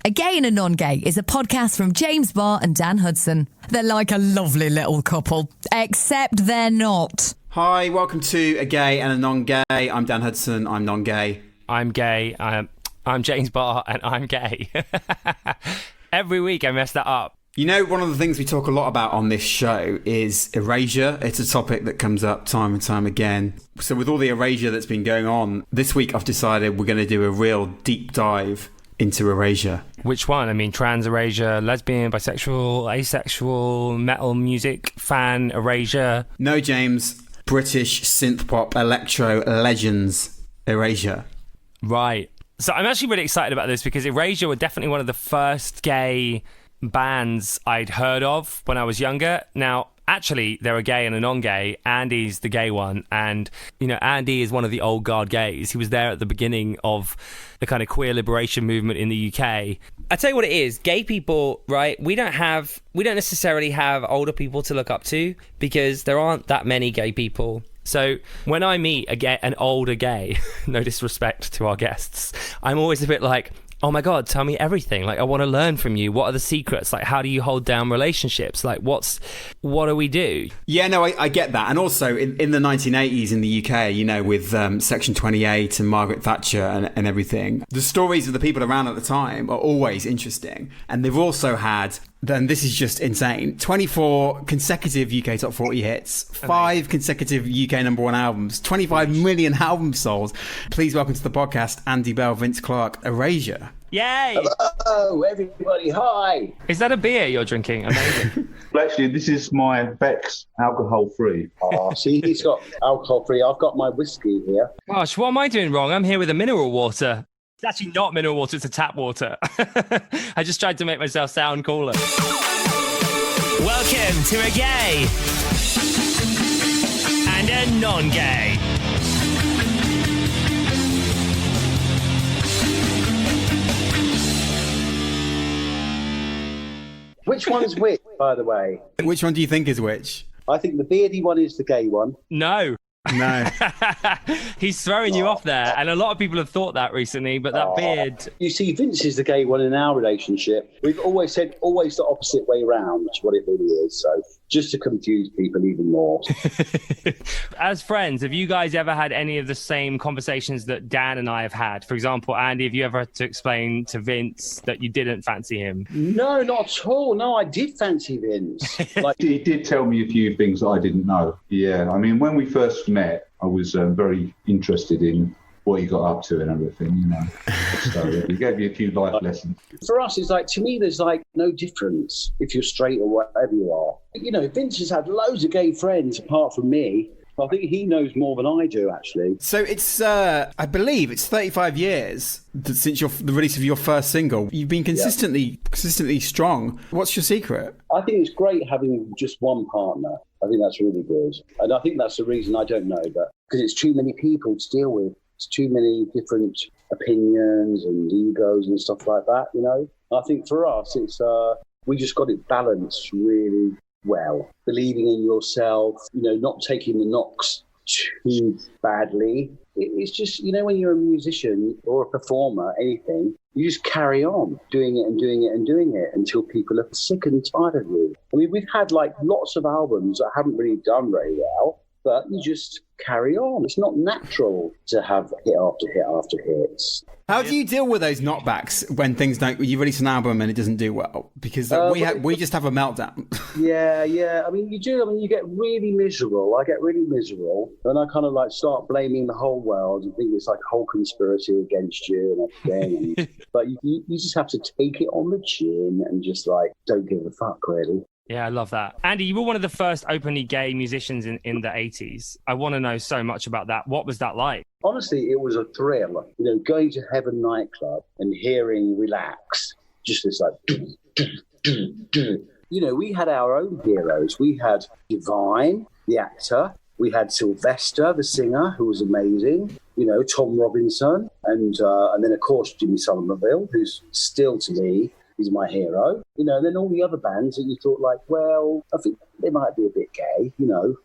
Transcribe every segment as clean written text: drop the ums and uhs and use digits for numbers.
A Gay and a Non-Gay is a podcast from James Barr and Dan Hudson. They're like a lovely little couple, except they're not. Hi, welcome to A Gay and a Non-Gay. I'm Dan Hudson, I'm non-gay. I'm gay, I'm James Barr, and I'm gay. Every week I mess that up. You know, one of the things we talk a lot about on this show is erasure. It's a topic that comes up time and time again. So with all the erasure that's been going on, this week I've decided we're going to do a real deep dive into erasure. Which one? I mean, trans erasure, lesbian, bisexual, asexual, metal music, fan erasure. No, James. British synth pop electro legends erasure. Right. So I'm actually really excited about this because Erasure were definitely one of the first gay bands I'd heard of when I was younger. Now, actually, they're a gay and a non-gay. Andy's the gay one. And, you know, Andy is one of the old guard gays. He was there at the beginning of the kind of queer liberation movement in the UK. I tell you what it is, gay people, right? We don't necessarily have older people to look up to because there aren't that many gay people. So when I meet an older gay, no disrespect to our guests, I'm always a bit like, oh my God, tell me everything. Like, I want to learn from you. What are the secrets? Like, how do you hold down relationships? Like, what do we do? Yeah, no, I get that. And also in the 1980s in the UK, you know, with Section 28 and Margaret Thatcher and everything, the stories of the people around at the time are always interesting. And they've also had, then this is just insane, 24 consecutive UK top 40 hits, 5 consecutive UK number 1 albums, 25 million albums sold. Please welcome to the podcast, Andy Bell, Vince Clarke, Erasure. Yay! Hello, everybody. Hi. Is that a beer you're drinking? Amazing. Well, actually, this is my Beck's alcohol-free. Oh, see, he's got alcohol-free. I've got my whiskey here. Gosh, what am I doing wrong? I'm here with a mineral water. It's actually not mineral water, it's a tap water. I just tried to make myself sound cooler. Welcome to A Gay and a Non-Gay. Which one is which, by the way? Which one do you think is which? I think the beardy one is the gay one. No. He's throwing you off there, and a lot of people have thought that recently, but that beard... You see, Vince is the gay one in our relationship. We've always said always the opposite way round, which is what it really is. So just to confuse people even more. As friends, have you guys ever had any of the same conversations that Dan and I have had? For example, Andy, have you ever had to explain to Vince that you didn't fancy him? No, not at all. No, I did fancy Vince. He did tell me a few things that I didn't know. Yeah, I mean, when we first met, I was very interested in what you got up to and everything, you know. So he gave me a few life lessons. For us, it's like, to me, there's like no difference if you're straight or whatever you are. You know, Vince has had loads of gay friends apart from me. I think he knows more than I do, actually. So it's, I believe it's 35 years since the release of your first single. You've been consistently strong. What's your secret? I think it's great having just one partner. I think that's really good. And I think that's the reason I don't know, but because it's too many people to deal with. It's too many different opinions and egos and stuff like that, you know. I think for us, it's we just got it balanced really well. Believing in yourself, you know, not taking the knocks too badly. It's just, you know, when you're a musician or a performer, anything, you just carry on doing it and doing it and doing it until people are sick and tired of you. I mean, we've had like lots of albums that haven't really done very well, but you just carry on. It's not natural to have hit after hit after hit. How do you deal with those knockbacks when things don't? You release an album and it doesn't do well because we just have a meltdown. Yeah. I mean, you do. I mean, you get really miserable. I get really miserable, and I kind of like start blaming the whole world and think it's like a whole conspiracy against you and everything. But you just have to take it on the chin and just like don't give a fuck, really. Yeah, I love that. Andy, you were one of the first openly gay musicians in the 80s. I want to know so much about that. What was that like? Honestly, it was a thrill. You know, going to Heaven nightclub and hearing Relax, just this like, you know, we had our own heroes. We had Divine, the actor. We had Sylvester, the singer, who was amazing. You know, Tom Robinson. And then, of course, Jimmy Somerville, who's still, to me, he's my hero, you know, and then all the other bands that you thought like, well, I think they might be a bit gay, you know.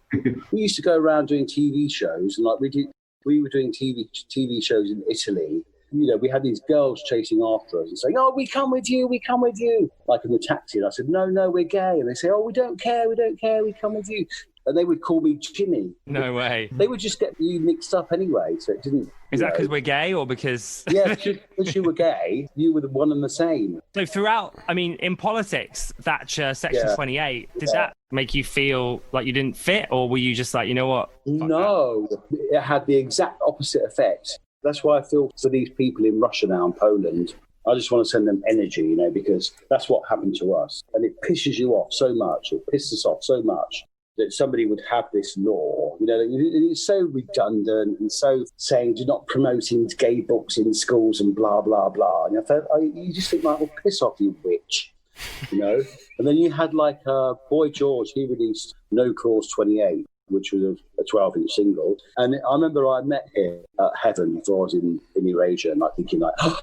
We used to go around doing TV shows and like we were doing TV shows in Italy we had these girls chasing after us and saying, "Oh, we come with you, we come with you," like in the taxi. And I said, "No, we're gay." And they say, "Oh, we don't care, we come with you." And they would call me Jimmy. No way. They would just get you mixed up anyway, so it didn't... Is that because we're gay or because... Yeah, because you were gay, you were the one and the same. So throughout, I mean, in politics, Thatcher, Section 28, did that make you feel like you didn't fit? Or were you just like, you know what? No, it had the exact opposite effect. That's why I feel for these people in Russia now and Poland. I just want to send them energy, because that's what happened to us. And it pisses you off so much, it pissed us off so much, that somebody would have this law, it's so redundant and so saying do not promoting gay books in schools and blah, blah, blah. And I thought, you just think, like, well, piss off, you witch, And then you had Boy George, he released No Clause 28, which was a 12-inch single. And I remember I met him at Heaven before I was in Erasure, and thinking oh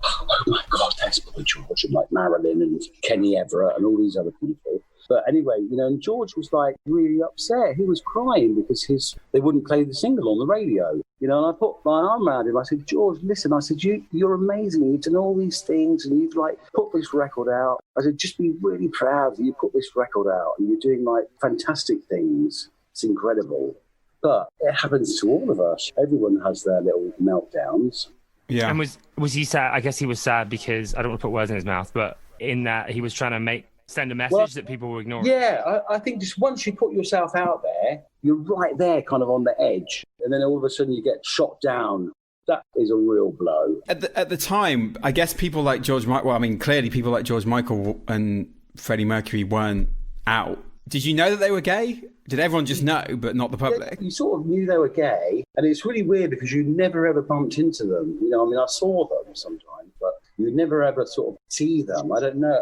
my God, there's Boy George, and Marilyn and Kenny Everett and all these other people. But anyway, and George was really upset. He was crying because they wouldn't play the single on the radio. And I put my arm around him. I said, "George, listen," I said, you're amazing. You've done all these things and you've put this record out. I said, just be really proud that you put this record out and you're doing fantastic things. It's incredible. But it happens to all of us. Everyone has their little meltdowns. Yeah. And was he sad? I guess he was sad because, I don't want to put words in his mouth, but in that he was trying to send a message that people were ignoring. Yeah, I think just once you put yourself out there, you're right there kind of on the edge. And then all of a sudden you get shot down. That is a real blow. At the time, I guess people like George Michael, clearly people like George Michael and Freddie Mercury weren't out. Did you know that they were gay? Did everyone just know, but not the public? You sort of knew they were gay. And it's really weird because you never ever bumped into them. I saw them sometimes, but you never ever sort of see them. I don't know.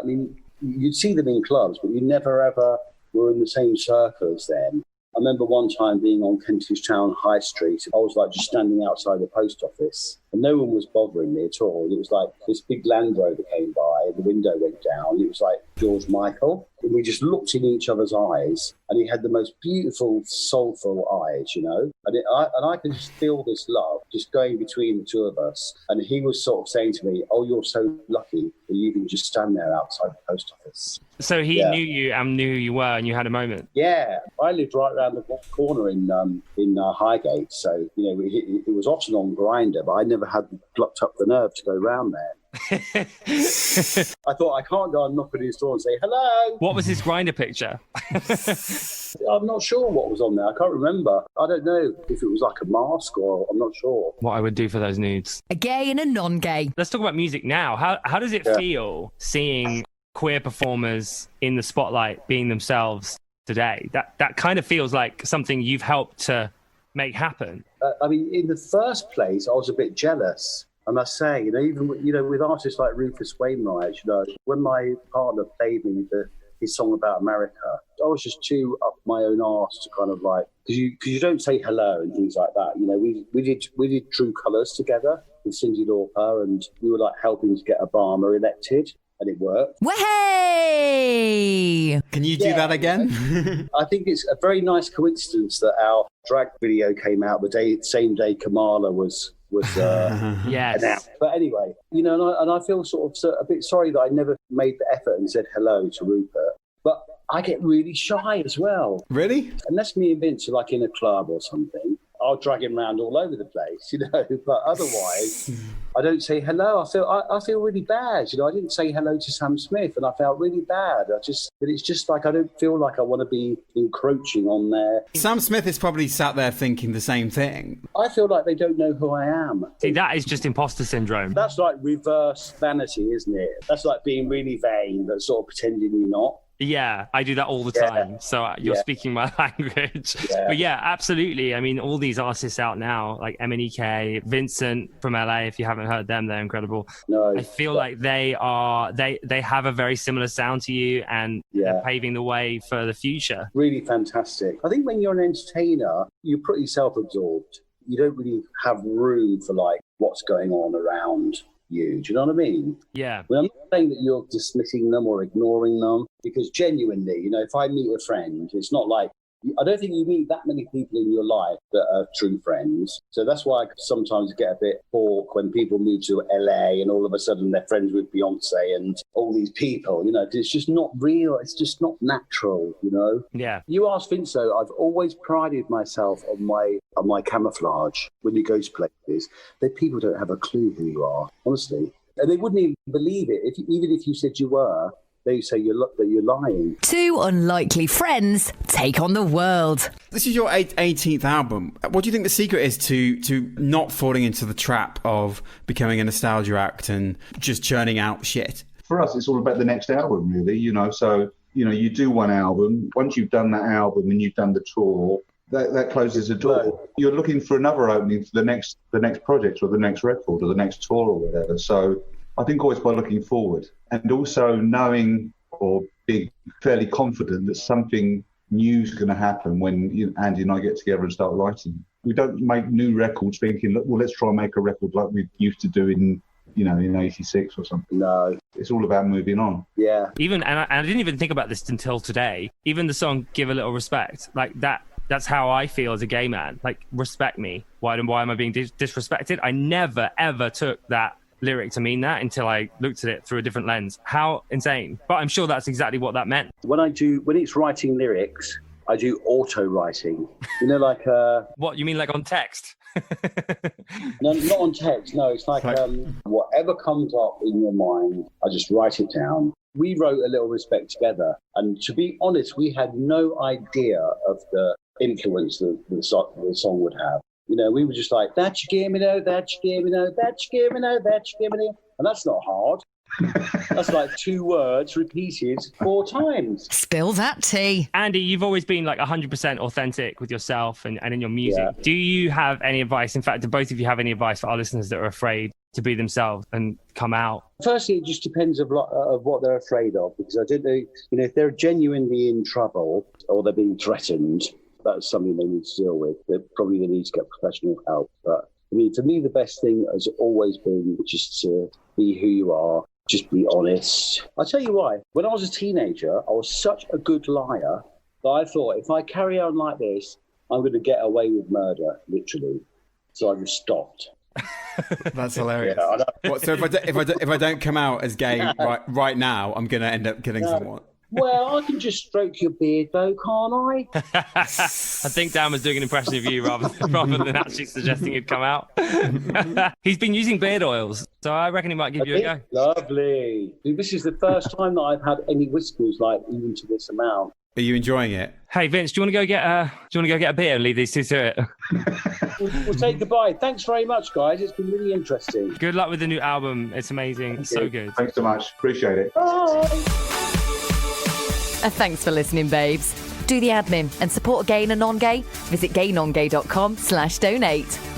You'd see them in clubs, but you never ever were in the same circle as them. I remember one time being on Kentish Town High Street. I was just standing outside the post office and no one was bothering me at all. It was this big Land Rover came by and the window went down. It was George Michael. And we just looked in each other's eyes and he had the most beautiful, soulful eyes, And I could just feel this love just going between the two of us. And he was sort of saying to me, "Oh, you're so lucky that you can just stand there outside the post office." So he knew you and knew who you were and you had a moment? Yeah. I lived right around the corner in Highgate. So, it was often on Grindr, but I never had plucked up the nerve to go round there. I thought, I can't go and knock on his door and say, "Hello." What was his Grindr picture? I'm not sure what was on there. I can't remember. I don't know if it was a mask or I'm not sure. What I would do for those nudes. A gay and a non-gay. Let's talk about music now. How does it feel seeing queer performers in the spotlight being themselves today? That kind of feels like something you've helped to make happen. In the first place, I was a bit jealous. I must say, even with artists like Rufus Wainwright, when my partner played me his song about America, I was just too up my own arse to kind of because you don't say hello and things like that. We did True Colours together with Cyndi Lauper, and we were helping to get Obama elected, and it worked. Way! Can you do that again? I think it's a very nice coincidence that our drag video came out the same day Kamala was yes. announced. But anyway, and I feel sort of a bit sorry that I never made the effort and said hello to Rupert. But I get really shy as well. Really? Unless me and Vince are in a club or something, I'll drag him around all over the place, But otherwise, I don't say hello. I feel really bad. I didn't say hello to Sam Smith, and I felt really bad. But it's just I don't feel like I want to be encroaching on their. Sam Smith is probably sat there thinking the same thing. I feel like they don't know who I am. See, that is just imposter syndrome. That's reverse vanity, isn't it? That's being really vain, but sort of pretending you're not. Yeah, I do that all the time. So you're speaking my language. Yeah. But yeah, absolutely. All these artists out now, like MNEK, Vincent from LA, if you haven't heard them, they're incredible. No, I feel like they have a very similar sound to you, and they're paving the way for the future. Really fantastic. I think when you're an entertainer, you're pretty self-absorbed. You don't really have room for what's going on around you. Do you know what I mean? Yeah. I'm not saying that you're dismissing them or ignoring them, because genuinely, if I meet a friend, it's not like I don't think you meet that many people in your life that are true friends. So that's why I sometimes get a bit balk when people move to LA and all of a sudden they're friends with Beyonce and all these people. You know, it's just not real. It's just not natural, you know? Yeah. You ask Vince, though, I've always prided myself on my camouflage when you go to places. That people don't have a clue who you are, honestly. And they wouldn't even believe it. Even if you said you were, they say that you're lying. Two unlikely friends take on the world. This is your 18th album. What do you think the secret is to not falling into the trap of becoming a nostalgia act and just churning out shit? For us, it's all about the next album, really, you know. So, you know, you do one album. Once you've done that album and you've done the tour, that closes a door. You're looking for another opening for the next project or the next record or the next tour or whatever. So I think always by looking forward and also knowing or being fairly confident that something new is going to happen when Andy and I get together and start writing. We don't make new records thinking, well, let's try and make a record like we used to do in 86 or something. No. It's all about moving on. Yeah. And I didn't even think about this until today. Even the song Give a Little Respect, like that's how I feel as a gay man. Like, respect me. Why am I being disrespected? I never, ever took that lyric to mean that until I looked at it through a different lens. How insane. But I'm sure that's exactly what that meant. When it's writing lyrics, I do auto writing. You know, like What, you mean like on text? No, not on text. No, it's like whatever comes up in your mind, I just write it down. We wrote A Little Respect together, and to be honest, we had no idea of the influence that the song would have. You know, we were just like, that you gave me, no, that you gave me, no, that you gave me, no, that you gave me, no. And that's not hard. That's like 2 words repeated 4 times. Spill that tea. Andy, you've always been like 100% authentic with yourself and in your music. Yeah. Do you have any advice? In fact, do both of you have any advice for our listeners that are afraid to be themselves and come out? Firstly, it just depends of what they're afraid of, because I don't know, if they're genuinely in trouble or they're being threatened, that's something they need to deal with. They need to get professional help. But I mean, for me, the best thing has always been just to be who you are. Just be honest. I'll tell you why. When I was a teenager, I was such a good liar that I thought, if I carry on like this, I'm going to get away with murder, literally. So I just stopped. That's hilarious. Yeah, so if I don't come out as gay right now, I'm going to end up killing someone. Well, I can just stroke your beard, though, can't I? I think Dan was doing an impression of you rather than actually suggesting he'd come out. He's been using beard oils, so I reckon he might give you a go. Lovely. This is the first time that I've had any whiskers, like, even to this amount. Are you enjoying it? Hey, Vince, do you want to go get a beer and leave these two to it? We'll say goodbye. Thanks very much, guys. It's been really interesting. Good luck with the new album. It's amazing. It's so good. Thanks so much. Appreciate it. Bye. Thanks for listening, babes. Do the admin and support gay and non-gay. Visit gaynongay.com/donate.